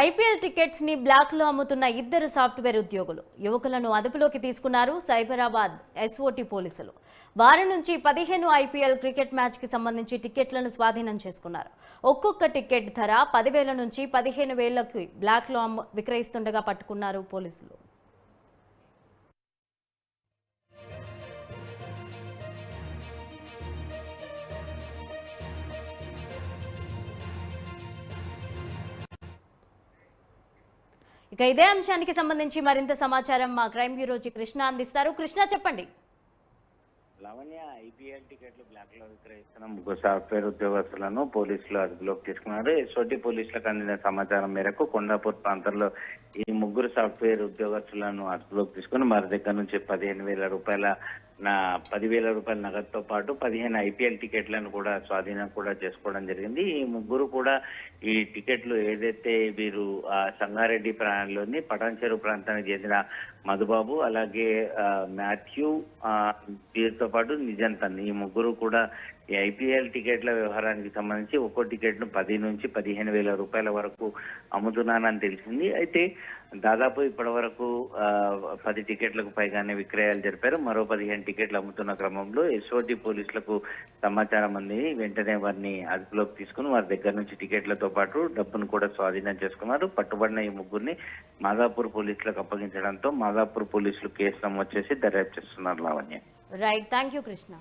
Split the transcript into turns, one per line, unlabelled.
IPL tickets ని black లో అమ్ముతున్న ఇద్దరు సాఫ్ట్వేర్ ఉద్యోగులు యువకులను అదుపులోకి తీసుకున్నారు సైబరాబాద్ ఎస్ఓటీ పోలీసులు. వారి నుంచి 15 ఐపీఎల్ క్రికెట్ మ్యాచ్ కి సంబంధించి టికెట్లను స్వాధీనం చేసుకున్నారు. ఒక్కొక్క టికెట్ ధర 10,000 నుంచి 15,000కి బ్లాక్ లో విక్రయిస్తుండగా పట్టుకున్నారు పోలీసులు. ఇక ఇదే అంశానికి సంబంధించి మరింత సమాచారం మా క్రైమ్ బ్యూరో కృష్ణ అందిస్తారు. కృష్ణ, చెప్పండి.
లావణ్య, ఐపీఎల్ టికెట్లు బ్లాక్ లో విక్రయిస్తున్న ముగ్గురు సాఫ్ట్వేర్ ఉద్యోగస్తులను పోలీసులు అదుపులోకి తీసుకున్నారు. ఎస్ఓటీ పోలీసులకు అందిన సమాచారం మేరకు కొండాపూర్ ప్రాంతంలో ఈ ముగ్గురు సాఫ్ట్వేర్ ఉద్యోగస్తులను అదుపులోకి తీసుకుని వారి దగ్గర నుంచి 15,000 రూపాయల 10,000 రూపాయల నగదుతో పాటు 15 ఐపీఎల్ టికెట్లను కూడా స్వాధీనం కూడా చేసుకోవడం జరిగింది. ఈ ముగ్గురు కూడా ఈ టికెట్లు ఏదైతే వీరు సంగారెడ్డి ప్రాంతంలోని పటాన్చెరు ప్రాంతానికి చెందిన మధుబాబు, అలాగే మాథ్యూ, వీరితో పాటు నిజంతన్, ఈ ముగ్గురు కూడా ఈ ఐపీఎల్ టికెట్ల వ్యవహారానికి సంబంధించి ఒక్కో టికెట్ ను 10 నుంచి 15,000 రూపాయల వరకు అమ్ముతున్నానని తెలిసింది. అయితే దాదాపు ఇప్పటి వరకు 10 టికెట్లకు పైగానే విక్రయాలు జరిపారు. మరో 15 టికెట్లు అమ్ముతున్న క్రమంలో ఎస్ఓటీ పోలీసులకు సమాచారం అంది. వెంటనే వారిని అదుపులోకి తీసుకుని వారి దగ్గర నుంచి టికెట్లతో పాటు డబ్బును కూడా స్వాధీనం చేసుకున్నారు. పట్టుబడిన ఈ ముగ్గురిని మాదాపూర్ పోలీసులకు అప్పగించడంతో మాదాపూర్ పోలీసులు కేసు నమోదు చేసి దర్యాప్తు చేస్తున్నారు. Lavanya.
Right, thank you Krishna.